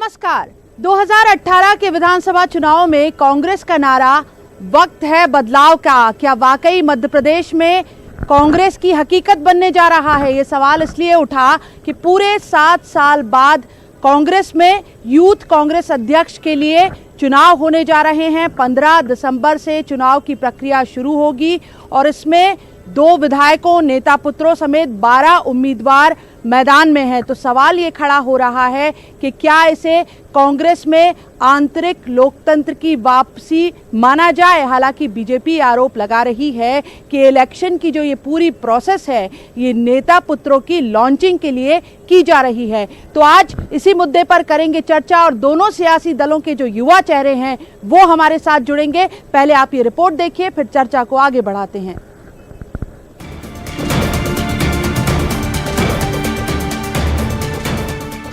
नमस्कार। 2018 के विधानसभा चुनाव में कांग्रेस का नारा वक्त है बदलाव का, क्या वाकई मध्य प्रदेश में कांग्रेस की हकीकत बनने जा रहा है? ये सवाल इसलिए उठा कि पूरे 7 साल बाद कांग्रेस में यूथ कांग्रेस अध्यक्ष के लिए चुनाव होने जा रहे हैं। 15 दिसंबर से चुनाव की प्रक्रिया शुरू होगी और इसमें 2 विधायकों, नेता पुत्रों समेत 12 उम्मीदवार मैदान में हैं। तो सवाल ये खड़ा हो रहा है कि क्या इसे कांग्रेस में आंतरिक लोकतंत्र की वापसी माना जाए? हालांकि बीजेपी आरोप लगा रही है कि इलेक्शन की जो ये पूरी प्रोसेस है, ये नेता पुत्रों की लॉन्चिंग के लिए की जा रही है। तो आज इसी मुद्दे पर करेंगे चर्चा और दोनों सियासी दलों के जो युवा चेहरे हैं वो हमारे साथ जुड़ेंगे। पहले आप ये रिपोर्ट देखिए, फिर चर्चा को आगे बढ़ाते हैं।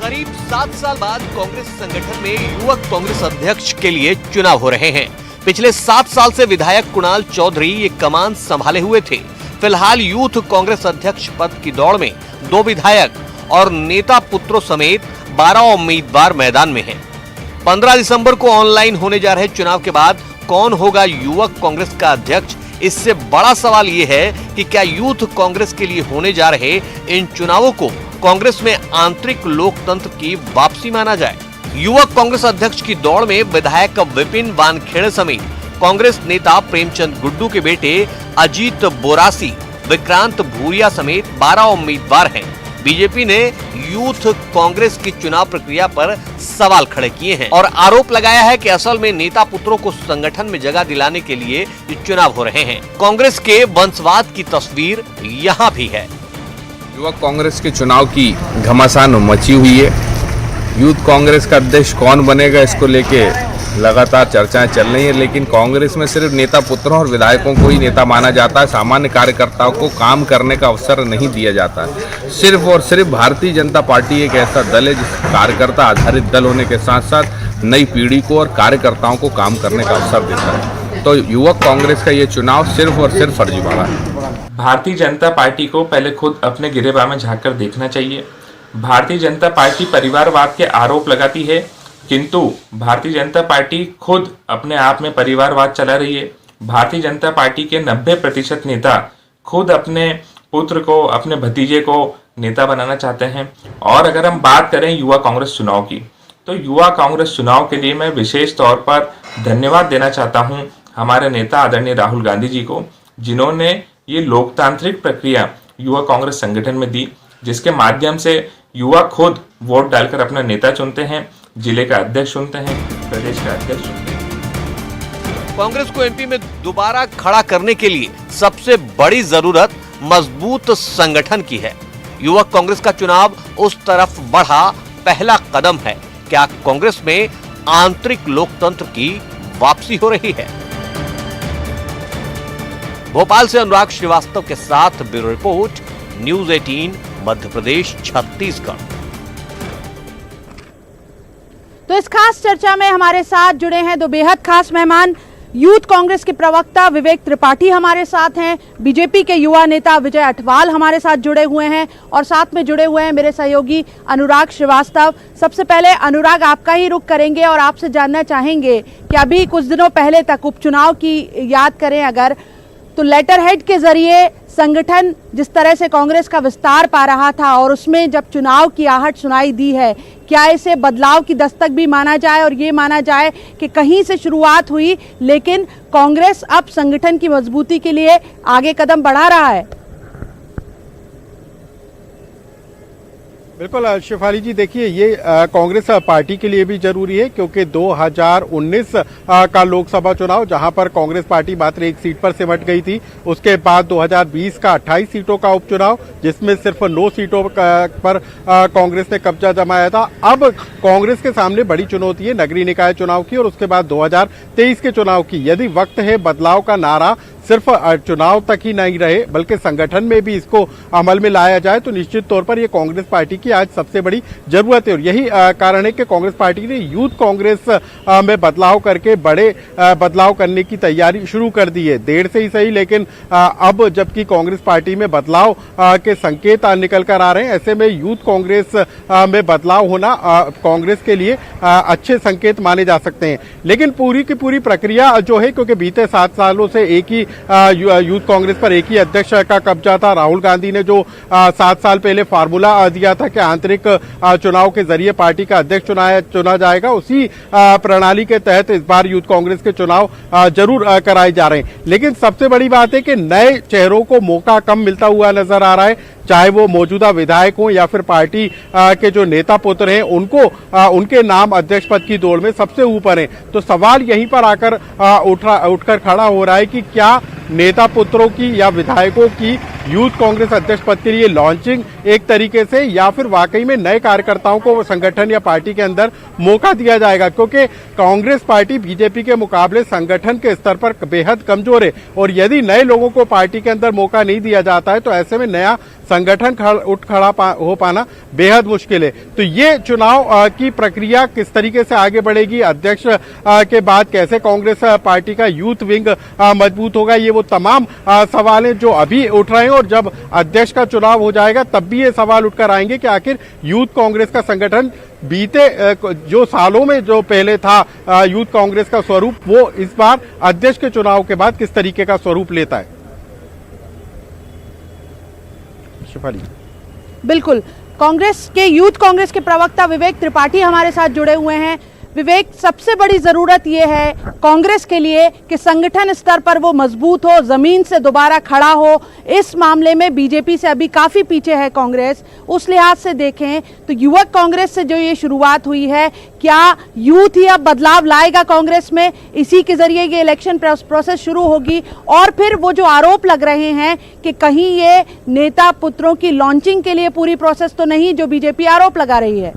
करीब 7 साल बाद कांग्रेस संगठन में युवक कांग्रेस अध्यक्ष के लिए चुनाव हो रहे हैं। पिछले 7 साल से विधायक कुणाल चौधरी ये कमान संभाले हुए थे। फिलहाल यूथ कांग्रेस अध्यक्ष पद की दौड़ में 2 विधायक और नेता पुत्रों समेत 12 उम्मीदवार मैदान में हैं। 15 दिसंबर को ऑनलाइन होने जा रहे चुनाव के बाद कौन होगा युवक कांग्रेस का अध्यक्ष? इससे बड़ा सवाल ये है कि क्या यूथ कांग्रेस के लिए होने जा रहे इन चुनावों को कांग्रेस में आंतरिक लोकतंत्र की वापसी माना जाए? युवक कांग्रेस अध्यक्ष की दौड़ में विधायक विपिन वानखेड़े समेत कांग्रेस नेता प्रेमचंद गुड्डू के बेटे अजीत बोरासी, विक्रांत भूरिया समेत 12 उम्मीदवार हैं। बीजेपी ने यूथ कांग्रेस की चुनाव प्रक्रिया पर सवाल खड़े किए हैं और आरोप लगाया है कि असल में नेता पुत्रों को संगठन में जगह दिलाने के लिए चुनाव हो रहे हैं। कांग्रेस के वंशवाद की तस्वीर यहाँ भी है। युवक कांग्रेस के चुनाव की घमासान मची हुई है। यूथ कांग्रेस का अध्यक्ष कौन बनेगा, इसको लेके लगातार चर्चाएं चल रही हैं, लेकिन कांग्रेस में सिर्फ नेता पुत्रों और विधायकों को ही नेता माना जाता है। सामान्य कार्यकर्ताओं को काम करने का अवसर नहीं दिया जाता है। सिर्फ और सिर्फ भारतीय जनता पार्टी एक ऐसा दल है जिस कार्यकर्ता आधारित दल होने के साथ साथ नई पीढ़ी को और कार्यकर्ताओं को काम करने का अवसर देता है। तो युवक कांग्रेस का ये चुनाव सिर्फ और सिर्फ फर्जीवाड़ा है। भारतीय जनता पार्टी को पहले खुद अपने गिरेबान में झांक कर देखना चाहिए। भारतीय जनता पार्टी परिवारवाद के आरोप लगाती है, किंतु भारतीय जनता पार्टी खुद अपने आप में परिवारवाद चला रही है। भारतीय जनता पार्टी के 90% नेता खुद अपने पुत्र को, अपने भतीजे को नेता बनाना चाहते हैं। और अगर हम बात करें युवा कांग्रेस चुनाव की, तो युवा कांग्रेस चुनाव के लिए मैं विशेष तौर पर धन्यवाद देना चाहता हूं हमारे नेता आदरणीय राहुल गांधी जी को, जिन्होंने ये लोकतांत्रिक प्रक्रिया युवा कांग्रेस संगठन में दी, जिसके माध्यम से युवा खुद वोट डालकर अपना नेता चुनते हैं, जिले का अध्यक्ष चुनते हैं, प्रदेश का अध्यक्ष चुनते हैं। कांग्रेस को एमपी में दोबारा खड़ा करने के लिए सबसे बड़ी जरूरत मजबूत संगठन की है। युवक कांग्रेस का चुनाव उस तरफ बढ़ा पहला कदम है। क्या कांग्रेस में आंतरिक लोकतंत्र की वापसी हो रही है? भोपाल से अनुराग श्रीवास्तव के साथ bureau report, news 18 Madhya Pradesh Chhattisgarh. तो इस खास चर्चा में हमारे साथ जुड़े हैं 2 बेहद खास मेहमान। यूथ कांग्रेस के प्रवक्ता विवेक त्रिपाठी हमारे साथ हैं, बीजेपी के युवा नेता विजय अठवाल हमारे साथ जुड़े हुए हैं और साथ में जुड़े हुए हैं मेरे सहयोगी अनुराग श्रीवास्तव। सबसे पहले अनुराग, आपका ही रुख करेंगे और आपसे जानना चाहेंगे कि अभी कुछ दिनों पहले तक उपचुनाव की याद करें अगर, तो लेटर हेड के जरिए संगठन जिस तरह से कांग्रेस का विस्तार पा रहा था और उसमें जब चुनाव की आहट सुनाई दी है, क्या इसे बदलाव की दस्तक भी माना जाए और ये माना जाए कि कहीं से शुरुआत हुई लेकिन कांग्रेस अब संगठन की मजबूती के लिए आगे कदम बढ़ा रहा है? बिल्कुल शिफाली जी, देखिए ये कांग्रेस पार्टी के लिए भी जरूरी है क्योंकि 2019 का लोकसभा चुनाव जहां पर कांग्रेस पार्टी मात्र 1 सीट पर सिमट गई थी, उसके बाद 2020 का 28 सीटों का उपचुनाव जिसमें सिर्फ 9 सीटों पर कांग्रेस ने कब्जा जमाया था। अब कांग्रेस के सामने बड़ी चुनौती है नगरीय निकाय चुनाव की और उसके बाद 2023 के चुनाव की। यदि वक्त है बदलाव का नारा सिर्फ चुनाव तक ही नहीं रहे बल्कि संगठन में भी इसको अमल में लाया जाए तो निश्चित तौर पर यह कांग्रेस पार्टी की आज सबसे बड़ी जरूरत है। और यही कारण है कि कांग्रेस पार्टी ने यूथ कांग्रेस में बदलाव करके बड़े बदलाव करने की तैयारी शुरू कर दी है। देर से ही सही, लेकिन अब जबकि कांग्रेस पार्टी में बदलाव के संकेत निकल कर आ रहे हैं, ऐसे में यूथ कांग्रेस में बदलाव होना कांग्रेस के लिए अच्छे संकेत माने जा सकते हैं। लेकिन पूरी की पूरी प्रक्रिया जो है, क्योंकि बीते 7 सालों से एक ही यूथ कांग्रेस पर एक ही अध्यक्ष का कब्जा था। राहुल गांधी ने जो 7 साल पहले फार्मूला दिया था कि आंतरिक चुनाव के जरिए पार्टी का अध्यक्ष चुना जाएगा, उसी प्रणाली के तहत इस बार यूथ कांग्रेस के चुनाव जरूर कराए जा रहे हैं। लेकिन सबसे बड़ी बात है कि नए चेहरों को मौका कम मिलता हुआ नजर आ रहा है, चाहे वो मौजूदा विधायक हों या फिर पार्टी के जो नेता पुत्र हैं उनको उनके नाम अध्यक्ष पद की दौड़ में सबसे ऊपर हैं। तो सवाल यहीं पर आकर उठकर खड़ा हो रहा है कि क्या नेता पुत्रों की या विधायकों की यूथ कांग्रेस अध्यक्ष पद के लिए लॉन्चिंग एक तरीके से, या फिर वाकई में नए कार्यकर्ताओं को संगठन या पार्टी के अंदर मौका दिया जाएगा, क्योंकि कांग्रेस पार्टी बीजेपी के मुकाबले संगठन के स्तर पर बेहद कमजोर है। और यदि नए लोगों को पार्टी के अंदर मौका नहीं दिया जाता है तो ऐसे में नया संगठन खड़ा हो पाना बेहद मुश्किल है। तो ये चुनाव की प्रक्रिया किस तरीके से आगे बढ़ेगी, अध्यक्ष के बाद कैसे कांग्रेस पार्टी का यूथ विंग मजबूत होगा, ये वो तमाम सवाल हैं जो अभी उठ रहे हैं। और जब अध्यक्ष का चुनाव हो जाएगा तब भी ये सवाल उठकर आएंगे कि आखिर यूथ कांग्रेस का संगठन बीते जो सालों में जो पहले था यूथ कांग्रेस का स्वरूप, वो इस बार अध्यक्ष के चुनाव के बाद किस तरीके का स्वरूप लेता है। शिफाली। बिल्कुल, कांग्रेस के यूथ कांग्रेस के प्रवक्ता विवेक त्रिपाठी हमारे साथ जुड़े हुए हैं। विवेक, सबसे बड़ी जरूरत यह है कांग्रेस के लिए कि संगठन स्तर पर वो मजबूत हो, जमीन से दोबारा खड़ा हो। इस मामले में बीजेपी से अभी काफी पीछे है कांग्रेस। उस लिहाज से देखें तो युवक कांग्रेस से जो ये शुरुआत हुई है, क्या यूथ ही अब बदलाव लाएगा कांग्रेस में? इसी के जरिए ये इलेक्शन प्रोसेस शुरू होगी। और फिर वो जो आरोप लग रहे हैं कि कहीं ये नेता पुत्रों की लॉन्चिंग के लिए पूरी प्रोसेस तो नहीं, जो बीजेपी आरोप लगा रही है।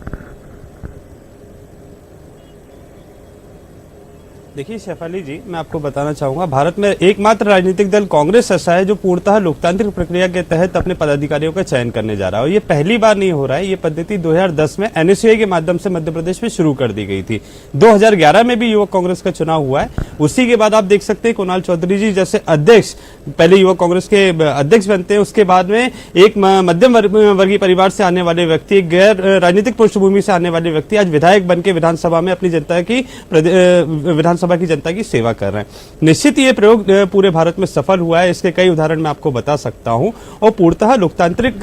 देखिए शेफाली जी, मैं आपको बताना चाहूंगा, भारत में एकमात्र राजनीतिक दल कांग्रेस ऐसा है जो पूर्णतः लोकतांत्रिक प्रक्रिया के तहत अपने पदाधिकारियों का चयन करने जा रहा है। और ये पहली बार नहीं हो रहा है। ये पद्धति 2010 में एनएसयूआई के माध्यम से मध्य प्रदेश में शुरू कर दी गई थी। 2011 में भी युवक कांग्रेस का चुनाव हुआ है। उसी के बाद आप देख सकते हैं कुणाल चौधरी जी जैसे अध्यक्ष पहले युवक कांग्रेस के अध्यक्ष बनते हैं। उसके बाद में एक मध्यम वर्गीय परिवार से आने वाले व्यक्ति, एक गैर राजनीतिक पृष्ठभूमि से आने वाले व्यक्ति आज विधायक बन के विधानसभा में अपनी जनता की विधानसभा की जनता की सेवा कर रहे हैं। निश्चित ये प्रयोग पूरे भारत में सफल हुआ है। इसके कई उदाहरण मैं आपको बता सकता हूं। और पूर्णतः लोकतांत्रिक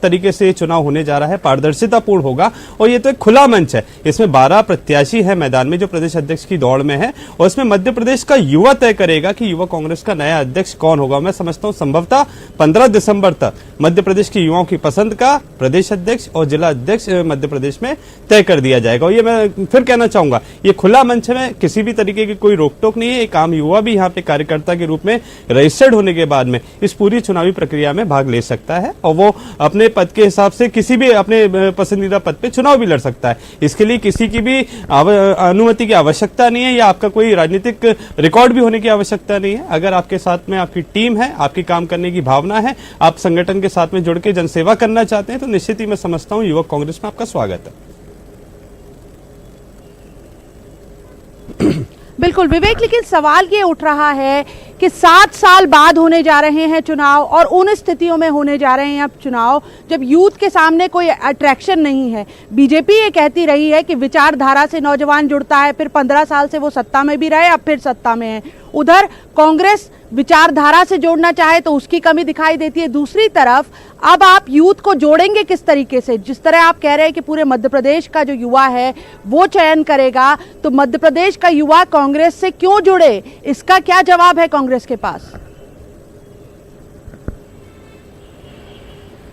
तरीके से चुनाव होने जा रहा है, पारदर्शितापूर्ण होगा। और ये तो एक खुला मंच है। इसमें 12 प्रत्याशी है मैदान में जो प्रदेश अध्यक्ष की दौड़ में है। और इसमें मध्य प्रदेश का युवा तय करेगा कि युवा कांग्रेस का नया अध्यक्ष कौन होगा। मैं समझता हूं संभवतः 15 दिसंबर तक मध्य प्रदेश की युवाओं की पसंद का प्रदेश अध्यक्ष और जिला अध्यक्ष मध्य प्रदेश में तय कर दिया जाएगा। और ये मैं फिर कहना चाहूंगा, ये खुला मंच में किसी भी तरीके की कोई रोक टोक नहीं है। एक आम युवा भी यहाँ पे कार्यकर्ता के रूप में रजिस्टर्ड होने के बाद में इस पूरी चुनावी प्रक्रिया में भाग ले सकता है। और वो अपने पद के हिसाब से किसी भी अपने पसंदीदा पद पे चुनाव भी लड़ सकता है। इसके लिए किसी की भी अनुमति की आवश्यकता नहीं है या आपका कोई राजनीतिक रिकॉर्ड भी होने की आवश्यकता नहीं है। अगर आपके साथ में आपकी टीम है, आपकी काम करने की भावना है, आप संगठन के साथ में जुड़ के जनसेवा करना चाहते हैं, तो निश्चित ही मैं समझता हूं युवक कांग्रेस में आपका स्वागत है। बिल्कुल विवेक, लेकिन सवाल ये उठ रहा है कि 7 साल बाद होने जा रहे हैं चुनाव, और उन स्थितियों में होने जा रहे हैं अब चुनाव जब यूथ के सामने कोई अट्रैक्शन नहीं है। बीजेपी ये कहती रही है कि विचारधारा से नौजवान जुड़ता है, फिर 15 साल से वो सत्ता में भी रहे, अब फिर सत्ता में है। उधर कांग्रेस विचारधारा से जोड़ना चाहे तो उसकी कमी दिखाई देती है। दूसरी तरफ अब आप यूथ को जोड़ेंगे किस तरीके से? जिस तरह आप कह रहे हैं कि पूरे मध्य प्रदेश का जो युवा है वो चयन करेगा, तो मध्य प्रदेश का युवा कांग्रेस से क्यों जुड़े? इसका क्या जवाब है कांग्रेस के पास?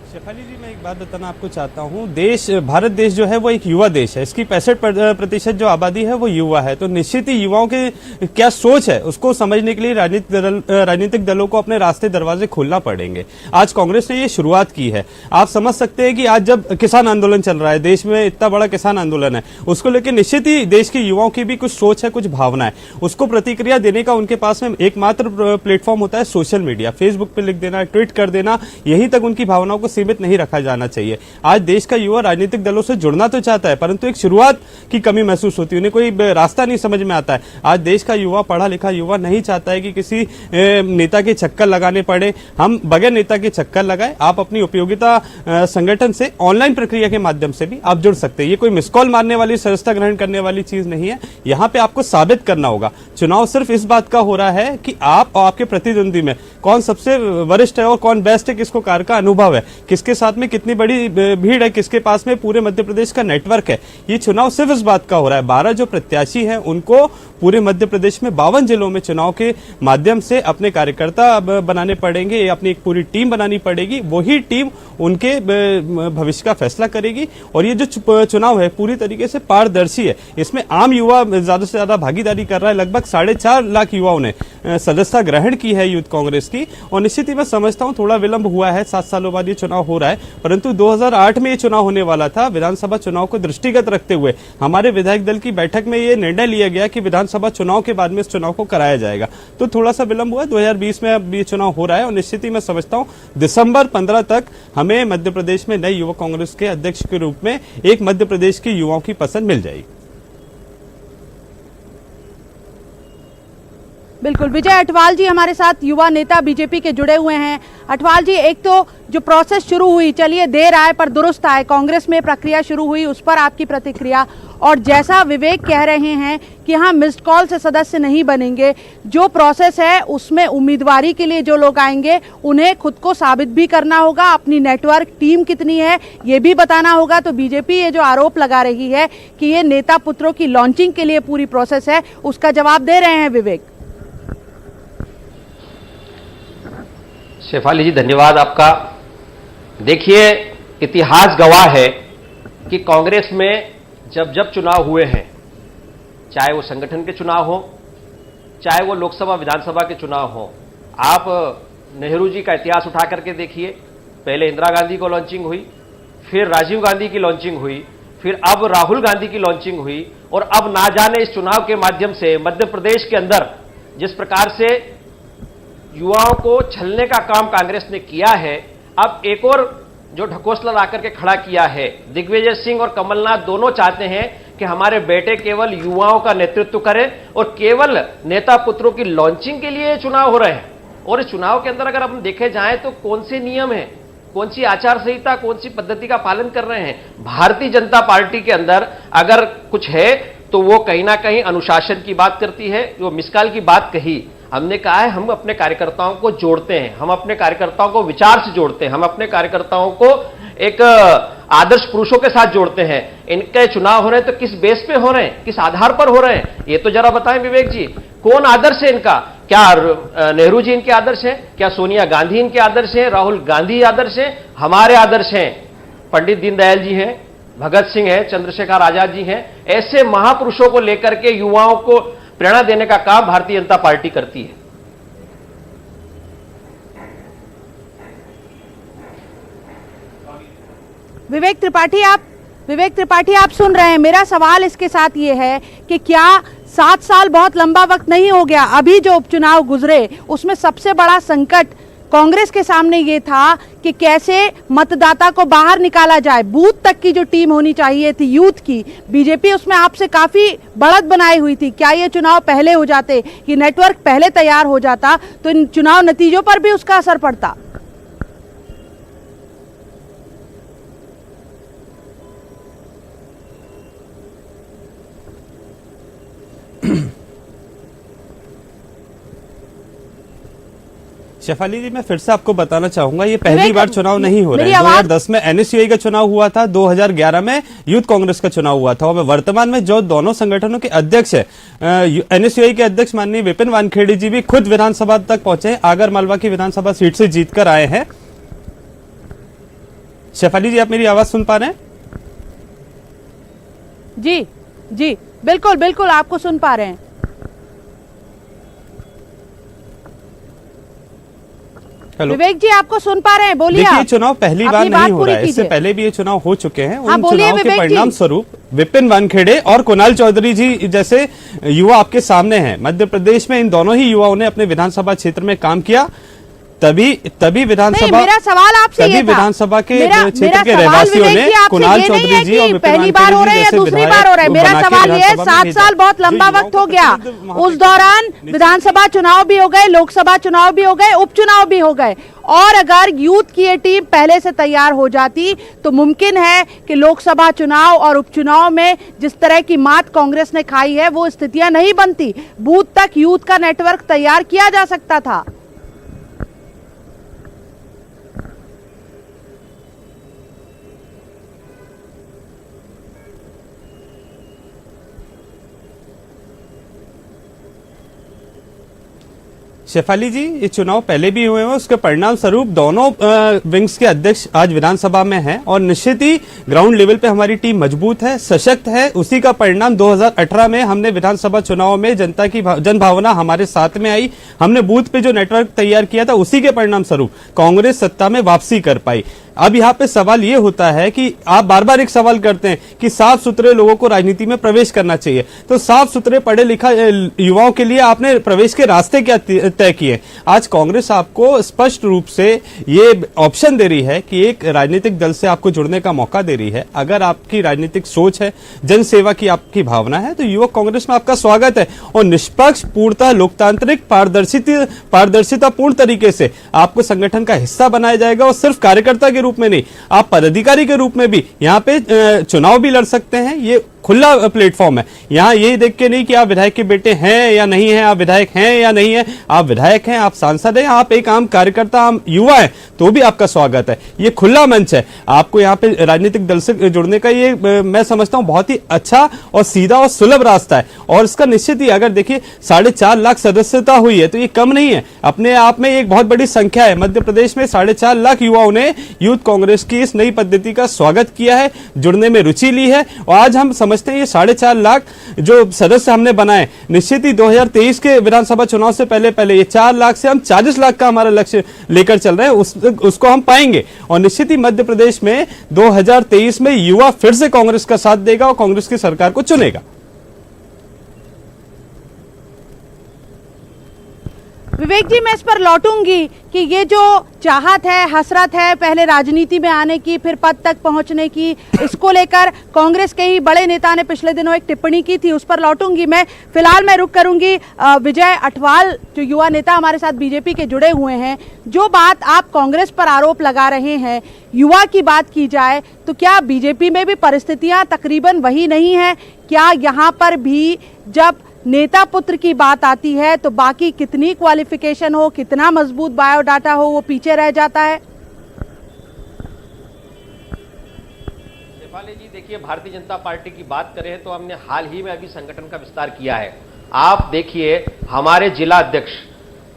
शेफाली जी, मैं एक बात बताना आपको चाहता हूँ। भारत देश जो है वो एक युवा देश है। इसकी 65% जो आबादी है वो युवा है। तो निश्चित ही युवाओं के क्या सोच है उसको समझने के लिए राजनीतिक दलों को अपने रास्ते दरवाजे खोलना पड़ेंगे। आज कांग्रेस ने ये शुरुआत की है। आप समझ सकते हैं कि आज जब किसान आंदोलन चल रहा है, देश में इतना बड़ा किसान आंदोलन है, उसको लेकर निश्चित ही देश के युवाओं की भी कुछ सोच है, कुछ भावना है। उसको प्रतिक्रिया देने का उनके पास में एकमात्र प्लेटफॉर्म होता है सोशल मीडिया। फेसबुक पे लिख देना, ट्वीट कर देना, यहीं तक उनकी भावनाओं को सीमित नहीं रखा जाना चाहिए। आज देश का युवा राजनीतिक दलों से जुड़ना तो चाहता है, परंतु एक शुरुआत की कमी महसूस होती है, उन्हें कोई रास्ता नहीं समझ में आता है। आज देश का युवा, पढ़ा लिखा युवा नहीं चाहता है कि किसी नेता के चक्कर लगाने पड़े। हम बगैर नेता के चक्कर लगाए। आप अपनी उपयोगिता संगठन से ऑनलाइन प्रक्रिया के माध्यम से भी आप जुड़ सकते हैं। ये कोई मिस कॉल मारने वाली, सदस्यता ग्रहण करने वाली चीज नहीं है। यहाँ पे आपको साबित करना होगा। चुनाव सिर्फ इस बात का हो रहा है कि आप और आपके प्रतिद्वंदी में कौन सबसे वरिष्ठ है और कौन बेस्ट है, किसको कार का अनुभव है, किसके साथ में कितनी बड़ी भीड़ है, किसके पास में पूरे मध्य प्रदेश का नेटवर्क है। ये चुनाव सिर्फ इस बात का हो रहा है। 12 जो प्रत्याशी हैं उनको पूरे मध्य प्रदेश में 52 जिलों में चुनाव के माध्यम से अपने कार्यकर्ता बनाने पड़ेंगे, अपनी एक पूरी टीम बनानी पड़ेगी। वही टीम उनके भविष्य का फैसला करेगी। और ये जो चुनाव है पूरी तरीके से पारदर्शी है। इसमें आम युवा ज्यादा से ज्यादा भागीदारी कर रहा है। लगभग 4.5 लाख युवाओं ने सदस्यता ग्रहण की है यूथ कांग्रेस की। और निश्चित ही मैं समझता हूं थोड़ा विलंब हुआ है, 7 सालों बाद ये चुनाव हो रहा है, परंतु 2008 में ये चुनाव होने वाला था। विधानसभा चुनाव को दृष्टिगत रखते हुए हमारे विधायक दल की बैठक में ये निर्णय लिया गया कि विधानसभा चुनाव के बाद में इस चुनाव को कराया जाएगा। तो थोड़ा सा विलंब हुआ है। 2020 में अब ये चुनाव हो रहा है और निश्चित ही मैं समझता हूं दिसंबर 15 तक हमें मध्य प्रदेश में नए युवा कांग्रेस के अध्यक्ष के रूप में एक मध्य प्रदेश के युवाओं की पसंद मिल जाएगी। बिल्कुल, विजय अटवाल जी हमारे साथ युवा नेता बीजेपी के जुड़े हुए हैं। अटवाल जी, एक तो जो प्रोसेस शुरू हुई, चलिए देर आए पर दुरुस्त आए, कांग्रेस में प्रक्रिया शुरू हुई, उस पर आपकी प्रतिक्रिया। और जैसा विवेक कह रहे हैं कि हाँ, मिस्ड कॉल से सदस्य नहीं बनेंगे, जो प्रोसेस है उसमें उम्मीदवारी के लिए जो लोग आएंगे उन्हें खुद को साबित भी करना होगा, अपनी नेटवर्क टीम कितनी है ये भी बताना होगा। तो बीजेपी ये जो आरोप लगा रही है कि ये नेता पुत्रों की लॉन्चिंग के लिए पूरी प्रोसेस है, उसका जवाब दे रहे हैं विवेक। शेफाली जी, धन्यवाद आपका। देखिए, इतिहास गवाह है कि कांग्रेस में जब जब चुनाव हुए हैं, चाहे वो संगठन के चुनाव हो, चाहे वो लोकसभा विधानसभा के चुनाव हो, आप नेहरू जी का इतिहास उठा करके देखिए। पहले इंदिरा गांधी को लॉन्चिंग हुई, फिर राजीव गांधी की लॉन्चिंग हुई, फिर अब राहुल गांधी की लॉन्चिंग हुई, और अब ना जाने इस चुनाव के माध्यम से मध्य प्रदेश के अंदर जिस प्रकार से युवाओं को छलने का काम कांग्रेस ने किया है, अब एक और जो ढकोसला ला करके खड़ा किया है। दिग्विजय सिंह और कमलनाथ दोनों चाहते हैं कि हमारे बेटे केवल युवाओं का नेतृत्व करें और केवल नेता पुत्रों की लॉन्चिंग के लिए चुनाव हो रहे हैं। और इस चुनाव के अंदर अगर हम देखे जाएं तो कौन से नियम है, कौन सी आचार संहिता, कौन सी पद्धति का पालन कर रहे हैं। भारतीय जनता पार्टी के अंदर अगर कुछ है तो वो कहीं ना कहीं अनुशासन की बात करती है। जो मिसकाल की बात कही, हमने कहा है हम अपने कार्यकर्ताओं को जोड़ते हैं, हम अपने कार्यकर्ताओं को विचार से जोड़ते हैं, हम अपने कार्यकर्ताओं को एक आदर्श पुरुषों के साथ जोड़ते हैं। इनके चुनाव हो रहे हैं तो किस बेस पे हो रहे हैं, किस आधार पर हो रहे हैं, ये तो जरा बताएं विवेक जी। कौन आदर्श है इनका? क्या नेहरू जी इनके आदर्श हैं? क्या सोनिया गांधी इनके आदर्श हैं? राहुल गांधी आदर्श हैं? हमारे आदर्श हैं पंडित दीनदयाल जी हैं, भगत सिंह हैं, चंद्रशेखर आजाद जी हैं। ऐसे महापुरुषों को लेकर के युवाओं को प्रेरणा देने का काम भारतीय जनता पार्टी करती है। विवेक त्रिपाठी आप सुन रहे हैं। मेरा सवाल इसके साथ ये है कि क्या 7 साल बहुत लंबा वक्त नहीं हो गया? अभी जो उपचुनाव गुजरे उसमें सबसे बड़ा संकट कांग्रेस के सामने ये था कि कैसे मतदाता को बाहर निकाला जाए। बूथ तक की जो टीम होनी चाहिए थी यूथ की, बीजेपी उसमें आपसे काफी बढ़त बनाई हुई थी। क्या ये चुनाव पहले हो जाते, ये नेटवर्क पहले तैयार हो जाता तो इन चुनाव नतीजों पर भी उसका असर पड़ता? शेफाली जी, मैं फिर से आपको बताना चाहूंगा, ये पहली बार चुनाव नहीं हो रहा है। 2010 में एनएसयूआई का चुनाव हुआ था, 2011 में यूथ कांग्रेस का चुनाव हुआ था। और वर्तमान में जो दोनों संगठनों के अध्यक्ष है, एनएसयूआई के अध्यक्ष माननीय विपिन वानखेड़े जी भी खुद विधानसभा तक पहुंचे, आगर मालवा की विधानसभा सीट से जीतकर आए हैं। शेफाली जी, आप मेरी आवाज सुन पा रहे हैं? जी जी, बिल्कुल बिल्कुल आपको सुन पा रहे हैं। हेलो विवेक जी, आपको सुन पा रहे हैं, बोलिए। देखिए, आप चुनाव पहली बार अपनी बात नहीं हो पूरी रहा है, इससे कीजिए। पहले भी ये चुनाव हो चुके हैं। हाँ, उन बोलिए चुनाव के विवेक जी। परिणाम स्वरूप विपिन वानखेड़े और कुणाल चौधरी जी जैसे युवा आपके सामने हैं। मध्य प्रदेश में इन दोनों ही युवाओं ने अपने विधानसभा क्षेत्र में काम किया, तभी विधानसभा, मेरा सवाल आपसे तभी ये था। विधानसभा के मेरा क्षेत्र के सवाल रहवासियों विवेक ने जी आपसे कुणाल ये नहीं चौधरी है जी और कि विपिन पहली बार हो रहा है या जैसे दूसरी विधायक बार हो रहा है। मेरा बना के सवाल ये है, विधानसभा में 7 भेजा। साल बहुत लंबा जो वक्त हो युवाओं गया। का प्रतिनिधित्व वहां उस पे दौरान विधानसभा चुनाव भी हो गए, लोकसभा चुनाव भी हो गए, उपचुनाव भी हो गए, और अगर यूथ की ये टीम पहले से तैयार हो जाती तो मुमकिन है कि लोकसभा चुनाव और उपचुनाव में जिस तरह की मात कांग्रेस ने खाई है वो स्थितियां नहीं बनती। बूथ तक यूथ का नेटवर्क तैयार किया जा सकता था। शेफाली जी, ये चुनाव पहले भी हुए हैं, उसके परिणाम स्वरूप दोनों विंग्स के अध्यक्ष आज विधानसभा में हैं और निश्चित ही ग्राउंड लेवल पे हमारी टीम मजबूत है, सशक्त है। उसी का परिणाम 2018 में हमने विधानसभा चुनाव में जनता की जनभावना हमारे साथ में आई, हमने बूथ पे जो नेटवर्क तैयार किया था, उसी के परिणाम स्वरूप कांग्रेस सत्ता में वापसी कर पाई। अब यहाँ पे सवाल ये होता है कि आप बार बार एक सवाल करते हैं कि साफ सुथरे लोगों को राजनीति में प्रवेश करना चाहिए, तो साफ सुथरे पढ़े लिखा युवाओं के लिए आपने प्रवेश के रास्ते क्या तय किए? आज कांग्रेस आपको स्पष्ट रूप से ये ऑप्शन दे रही है कि एक राजनीतिक दल से आपको जुड़ने का मौका दे रही है। अगर आपकी राजनीतिक सोच है, जनसेवा की आपकी भावना है, तो युवक कांग्रेस में आपका स्वागत है और निष्पक्ष, पूर्णतः लोकतांत्रिक, पारदर्शितापूर्ण तरीके से आपको संगठन का हिस्सा बनाया जाएगा और सिर्फ कार्यकर्ता के रूप में नहीं, आप पदाधिकारी के रूप में भी यहाँ पे चुनाव भी लड़ सकते हैं। ये खुला प्लेटफॉर्म है। यहाँ ये देख के नहीं कि आप विधायक के बेटे हैं या नहीं है, आप विधायक हैं या नहीं है, आप विधायक हैं, आप सांसद हैं, आप एक आम कार्यकर्ता, आम युवा है, तो भी आपका स्वागत है। ये खुला मंच है। आपको यहाँ पे राजनीतिक दल से जुड़ने का ये मैं समझता हूँ बहुत ही अच्छा और सीधा और सुलभ रास्ता है। और इसका निश्चित ही अगर देखिए 4.5 लाख सदस्यता हुई है तो ये कम नहीं है, अपने आप में एक बहुत बड़ी संख्या है। मध्य प्रदेश में 4.5 लाख युवाओं ने यूथ कांग्रेस की इस नई पद्धति का स्वागत किया है, जुड़ने में रुचि ली है और आज हम समझते हैं ये 4.5 लाख जो सदस्य हमने बनाए, निश्चित ही 2023 के विधानसभा चुनाव से पहले ये 4 लाख से हम 40 लाख का हमारा लक्ष्य लेकर चल रहे हैं, उसको हम पाएंगे। और निश्चित ही मध्य प्रदेश में 2023 में युवा फिर से कांग्रेस का साथ देगा और कांग्रेस की सरकार को चुनेगा। विवेक जी, मैं इस पर लौटूंगी कि ये जो चाहत है, हसरत है पहले राजनीति में आने की, फिर पद तक पहुंचने की, इसको लेकर कांग्रेस के ही बड़े नेता ने पिछले दिनों एक टिप्पणी की थी, उस पर लौटूंगी। फिलहाल मैं रुक करूंगी विजय अठवाल, जो युवा नेता हमारे साथ बीजेपी के जुड़े हुए हैं। जो बात आप कांग्रेस पर आरोप लगा रहे हैं, युवा की बात की जाए तो क्या बीजेपी में भी परिस्थितियां तकरीबन वही नहीं है? क्या यहाँ पर भी जब नेता पुत्र की बात आती है तो बाकी कितनी क्वालिफिकेशन हो, कितना मजबूत बायोडाटा हो, वो पीछे रह जाता है? शेफाली जी, देखिए, भारतीय जनता पार्टी की बात करें तो हमने हाल ही में अभी संगठन का विस्तार किया है। आप देखिए, हमारे जिला अध्यक्ष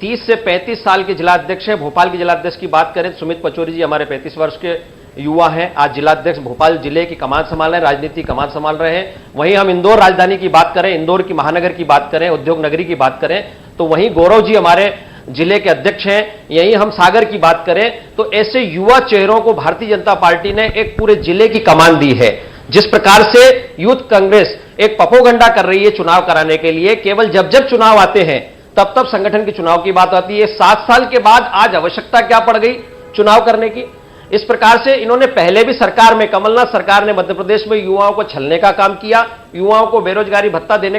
30 से 35 साल के जिला अध्यक्ष हैं। भोपाल के जिला अध्यक्ष की बात करें, सुमित पचौरी जी हमारे 35 वर्ष के युवा हैं, आज जिलाध्यक्ष भोपाल जिले की कमान संभाल रहे हैं, राजनीति कमान संभाल रहे हैं। वहीं हम इंदौर राजधानी की बात करें, इंदौर की महानगर की बात करें, उद्योग नगरी की बात करें, तो वहीं गौरव जी हमारे जिले के अध्यक्ष हैं। यहीं हम सागर की बात करें तो ऐसे युवा चेहरों को भारतीय जनता पार्टी ने एक पूरे जिले की कमान दी है। जिस प्रकार से यूथ कांग्रेस एक पपोगंडा कर रही है चुनाव कराने के लिए, केवल जब जब चुनाव आते हैं तब तब संगठन के चुनाव की बात आती है। 7 साल के बाद आज आवश्यकता क्या पड़ गई चुनाव करने की? इस प्रकार से इन्होंने पहले भी सरकार में, कमलनाथ सरकार ने मध्य प्रदेश में युवाओं को छलने का काम किया, युवाओं को बेरोजगारी भत्ता नहीं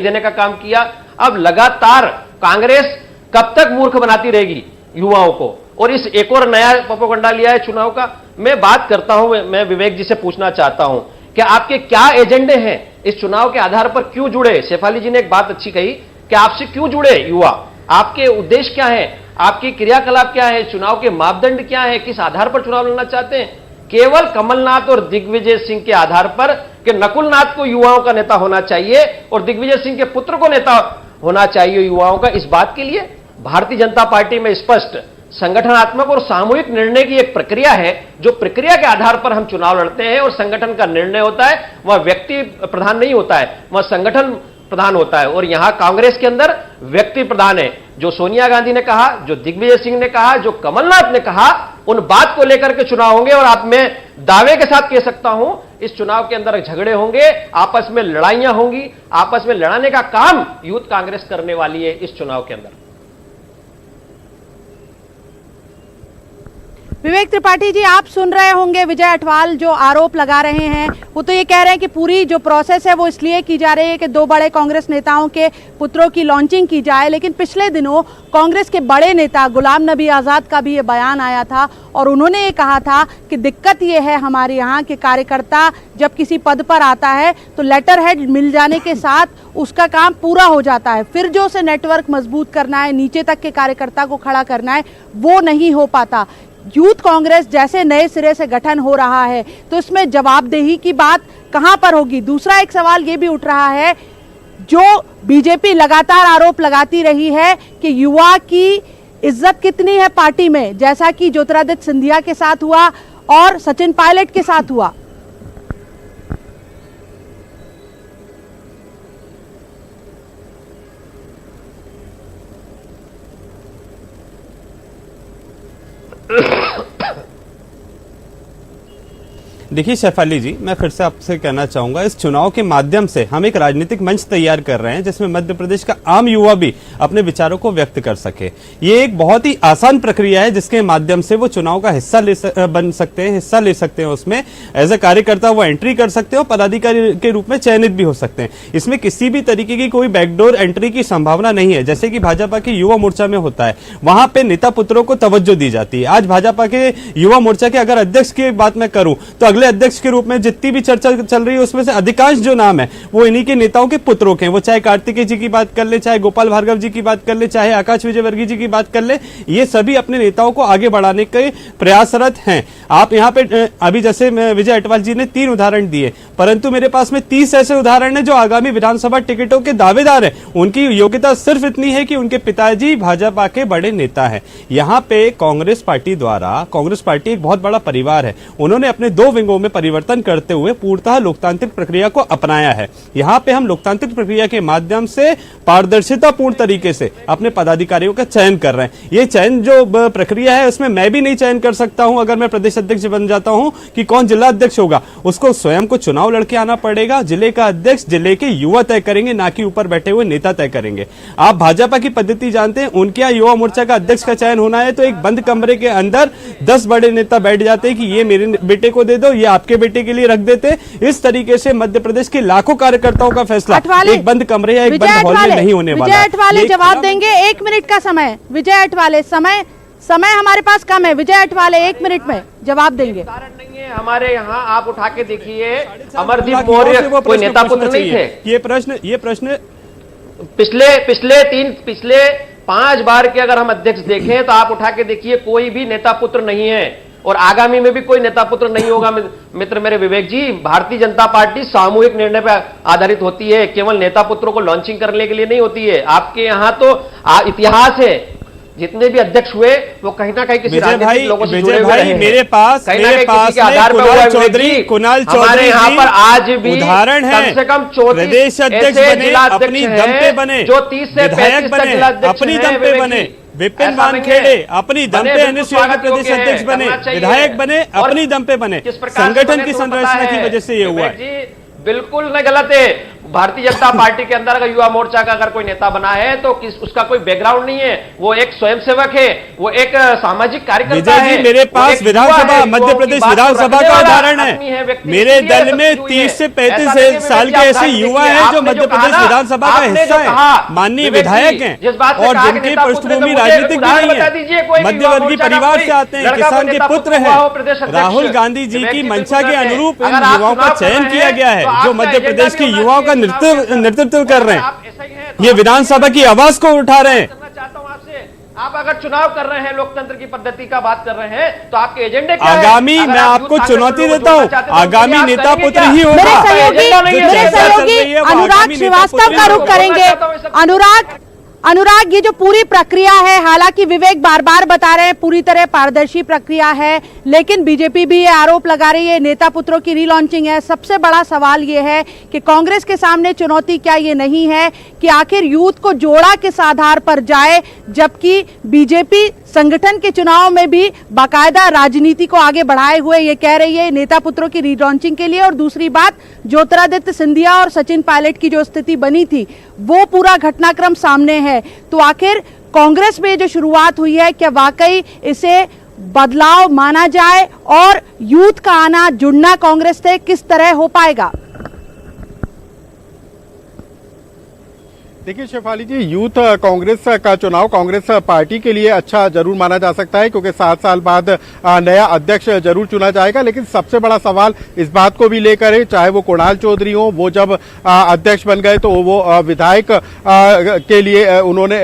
देने का काम किया। अब लगातार कांग्रेस कब तक मूर्ख बनाती रहेगी युवाओं को? और इस एक और नया प्रोपेगेंडा लिया है चुनाव का। मैं बात करता हूं, मैं विवेक जी से पूछना चाहता हूं कि आपके क्या एजेंडे हैं? इस चुनाव के आधार पर क्यों जुड़े? शेफाली जी ने एक बात अच्छी कही कि आपसे क्यों जुड़े युवा, आपके उद्देश्य क्या है, आपकी क्रियाकलाप क्या है, चुनाव के मापदंड क्या है, किस आधार पर चुनाव लड़ना चाहते हैं? केवल कमलनाथ और दिग्विजय सिंह के आधार पर कि नकुलनाथ को युवाओं का नेता होना चाहिए और दिग्विजय सिंह के पुत्र को नेता होना चाहिए युवाओं का, इस बात के लिए भारतीय जनता पार्टी में स्पष्ट संगठनात्मक और सामूहिक निर्णय की एक प्रक्रिया है, जो प्रक्रिया के आधार पर हम चुनाव लड़ते हैं और संगठन का निर्णय होता है, वह व्यक्ति प्रधान नहीं होता है, वह संगठन प्रधान होता है। और यहां कांग्रेस के अंदर व्यक्ति प्रधान है। जो सोनिया गांधी ने कहा, जो दिग्विजय सिंह ने कहा, जो कमलनाथ ने कहा, उन बात को लेकर के चुनाव होंगे। और आप मैं दावे के साथ कह सकता हूं, इस चुनाव के अंदर झगड़े होंगे, आपस में लड़ाइयां होंगी, आपस में लड़ाने का काम यूथ कांग्रेस करने वाली है इस चुनाव के अंदर। विवेक त्रिपाठी जी, आप सुन रहे होंगे विजय अटवाल जो आरोप लगा रहे हैं, वो तो ये कह रहे हैं कि पूरी जो प्रोसेस है वो इसलिए की जा रही है कि दो बड़े कांग्रेस नेताओं के पुत्रों की लॉन्चिंग की जाए। लेकिन पिछले दिनों कांग्रेस के बड़े नेता गुलाम नबी आज़ाद का भी ये बयान आया था और उन्होंने ये कहा था कि दिक्कत ये है हमारे यहाँ के कार्यकर्ता जब किसी पद पर आता है तो लेटर हेड मिल जाने के साथ उसका काम पूरा हो जाता है, फिर जो उसे नेटवर्क मजबूत करना है, नीचे तक के कार्यकर्ता को खड़ा करना है, वो नहीं हो पाता। यूथ कांग्रेस जैसे नए सिरे से गठन हो रहा है तो इसमें जवाबदेही की बात कहां पर होगी? दूसरा एक सवाल ये भी उठ रहा है, जो बीजेपी लगातार आरोप लगाती रही है कि युवा की इज्जत कितनी है पार्टी में, जैसा कि ज्योतिरादित्य सिंधिया के साथ हुआ और सचिन पायलट के साथ हुआ। देखिए शेफाली जी, मैं फिर से आपसे कहना चाहूंगा, इस चुनाव के माध्यम से हम एक राजनीतिक मंच तैयार कर रहे हैं जिसमें मध्य प्रदेश का आम युवा भी अपने विचारों को व्यक्त कर सके। ये एक बहुत ही आसान प्रक्रिया है जिसके माध्यम से वो चुनाव का हिस्सा बन सकते हैं, हिस्सा ले सकते हैं। उसमें एज ए कार्यकर्ता वो एंट्री कर सकते हैं और पदाधिकारी के रूप में चयनित भी हो सकते हैं। इसमें किसी भी तरीके की कोई बैकडोर एंट्री की संभावना नहीं है, जैसे कि भाजपा के युवा मोर्चा में होता है। वहां पे नेता पुत्रों को तवज्जो दी जाती है। आज भाजपा के युवा मोर्चा के अगर अध्यक्ष की बात मैं करूं तो अगले अध्यक्ष के रूप में जितनी भी चर्चा चल रही है उसमें से अधिकांश जो नाम है वो इन्हीं के नेताओं के पुत्रों के हैं। वो चाहे कार्तिकेय जी की बात कर ले, चाहे गोपाल भार्गव जी की बात कर ले, चाहे आकाश विजयवर्गीय जी की बात कर ले, ये सभी अपने नेताओं को आगे बढ़ाने के प्रयासरत हैं। आप यहाँ पे अभी जैसे विजय अटवाल जी ने 3 उदाहरण दिए, परंतु मेरे पास में 30 ऐसे उदाहरण है जो आगामी विधानसभा टिकटों के दावेदार है। उनकी योग्यता सिर्फ इतनी है कि उनके पिताजी भाजपा के बड़े नेता है। यहाँ पे कांग्रेस पार्टी द्वारा, कांग्रेस पार्टी एक बहुत बड़ा परिवार है, उन्होंने अपने 2 विंगों में परिवर्तन करते हुए पूर्णतः लोकतांत्रिक प्रक्रिया को अपनाया है। यहां पे हम लोकतांत्रिक प्रक्रिया के माध्यम से पारदर्शितापूर्ण तरीके से अपने पदाधिकारियों का चयन कर रहे हैं। ये चयन जो प्रक्रिया है उसमें मैं भी नहीं चयन कर सकता हूं। अगर मैं प्रदेश अध्यक्ष बन जाता हूं कि कौन जिला अध्यक्ष होगा, उसको स्वयं को चुनाव लड़के आना पड़ेगा। जिले का अध्यक्ष जिले के युवा तय करेंगे, ना कि ऊपर बैठे हुए नेता तय करेंगे। आप भाजपा की पद्धति जानते हैं, उनके यहाँ युवा मोर्चा का अध्यक्ष का चयन होना है तो एक बंद कमरे के अंदर 10 बड़े नेता बैठ जाते हैं कि ये मेरे बेटे को दे दो, ये आपके बेटे के लिए रख देते। इस तरीके से मध्य प्रदेश के लाखों कार्यकर्ताओं का फैसला एक बंद कमरे या एक बंद हॉल में नहीं होने वाला। विजय अटवाले जवाब देंगे, 1 मिनट का समय। विजय अटवाले, समय हमारे पास कम है। विजय अटवाले 1 मिनट में जवाब देंगे। उदाहरण नहीं है हमारे यहाँ, आप उठा के देखिए, अमरदीप मौर्य कोई नेता पुत्र नहीं थे। ये प्रश्न पिछले 5 बार के अगर हम अध्यक्ष देखें तो आप उठा के देखिए, कोई भी नेता पुत्र नहीं है और आगामी में भी कोई नेता पुत्र नहीं होगा। मित्र मेरे विवेक जी, भारतीय जनता पार्टी सामूहिक निर्णय पर आधारित होती है, केवल नेता पुत्रों को लॉन्चिंग करने के लिए नहीं होती है। आपके यहाँ तो इतिहास है, जितने भी अध्यक्ष हुए वो कहीं ना कहीं किसी राजनीतिक लोगों से जुड़े हुए हैं। मेरे पास किसी के आधार पर कुणाल चौधरी हमारे यहाँ पर आज भी उदाहरण है। कम से कम 34 प्रदेश अध्यक्ष बने, अपनी दम पे बने, जो 30 से 35 तक जिला अध्यक्ष अपनी दम पे बने, विपिन वानखेड़े अपनी दम पे एनएसयूआई के प्रदेश अध्यक्ष बने, विधायक बने, अपनी दम पे बने। संगठन की संरचना की वजह से ये हुआ है। बिल्कुल नहीं गलत है। भारतीय जनता पार्टी के अंदर अगर युवा मोर्चा का अगर कोई नेता बना है तो उसका कोई बैकग्राउंड नहीं है, वो एक स्वयंसेवक है, वो एक सामाजिक कार्यकर्ता है। मेरे पास विधानसभा, मध्य प्रदेश विधानसभा का उदाहरण है। मेरे दल में 30 से 35 साल के ऐसे युवा हैं जो मध्य प्रदेश विधानसभा का हिस्सा है, माननीय विधायक हैं और जिनकी पृष्ठभूमि राजनीतिक भी नहीं है, मध्यवर्गीय परिवार से आते हैं, किसान के पुत्र हैं। राहुल गांधी जी की मंशा के अनुरूप इन युवाओं का चयन किया गया है जो मध्य प्रदेश के युवाओं का नेतृत्व कर रहे हैं। ये विधानसभा की आवाज को उठा रहे हैं। आप अगर चुनाव कर रहे हैं, लोकतंत्र की पद्धति का बात कर रहे हैं, तो आपके एजेंडे क्या है? आगामी मैं आपको चुनौती देता हूँ, आगामी नेता पुत्र ही होगा। मेरे सहयोगी अनुराग श्रीवास्तव का रुख करेंगे। अनुराग, ये जो पूरी प्रक्रिया है, हालांकि विवेक बार बार बता रहे हैं पूरी तरह पारदर्शी प्रक्रिया है, लेकिन बीजेपी भी ये आरोप लगा रही है नेता पुत्रों की रीलॉन्चिंग है। सबसे बड़ा सवाल ये है कि कांग्रेस के सामने चुनौती क्या ये नहीं है कि आखिर यूथ को जोड़ा किस आधार पर जाए, जबकि बीजेपी संगठन के चुनाव में भी बाकायदा राजनीति को आगे बढ़ाए हुए ये कह रही है नेता पुत्रों की रीलॉन्चिंग के लिए। और दूसरी बात, ज्योतिरादित्य सिंधिया और सचिन पायलट की जो स्थिति बनी थी वो पूरा घटनाक्रम सामने है। तो आखिर कांग्रेस में जो शुरुआत हुई है, क्या वाकई इसे बदलाव माना जाए और यूथ का आना, जुड़ना कांग्रेस से किस तरह हो पाएगा? देखिए शेफाली जी, यूथ कांग्रेस का चुनाव कांग्रेस पार्टी के लिए अच्छा जरूर माना जा सकता है, क्योंकि 7 साल बाद नया अध्यक्ष जरूर चुना जाएगा। लेकिन सबसे बड़ा सवाल इस बात को भी लेकर है, चाहे वो कुणाल चौधरी हो, वो जब अध्यक्ष बन गए तो वो विधायक के लिए उन्होंने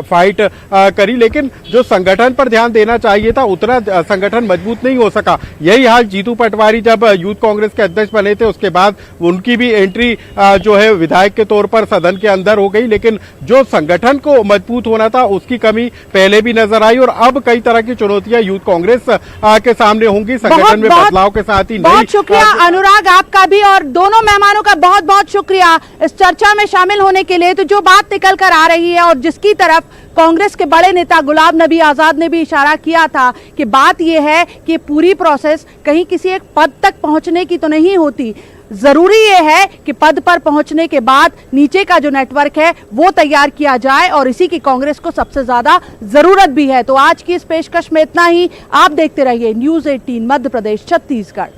फाइट करी, लेकिन जो संगठन पर ध्यान देना चाहिए था उतना संगठन मजबूत नहीं हो सका। यही हाल जीतू पटवारी जब यूथ कांग्रेस के अध्यक्ष बने थे, उसके बाद उनकी भी एंट्री जो है विधायक के तौर पर सदन के अंदर हो गई, लेकिन जो संगठन को मजबूत होना था उसकी कमी पहले भी नजर आई। और अब कई तरह की चुनौतियां यूथ कांग्रेस के सामने होंगी संगठन में बदलाव के साथ ही। बहुत शुक्रिया अनुराग आपका भी, और दोनों मेहमानों का बहुत बहुत शुक्रिया इस चर्चा में शामिल होने के लिए। तो जो बात निकल कर आ रही है और जिसकी तरफ कांग्रेस के बड़े नेता गुलाम नबी आजाद ने भी इशारा किया था कि बात यह है कि पूरी प्रोसेस कहीं किसी एक पद तक पहुंचने की तो नहीं होती। जरूरी यह है कि पद पर पहुंचने के बाद नीचे का जो नेटवर्क है वो तैयार किया जाए, और इसी की कांग्रेस को सबसे ज्यादा जरूरत भी है। तो आज की इस पेशकश में इतना ही। आप देखते रहिए न्यूज़ 18 मध्य प्रदेश छत्तीसगढ़।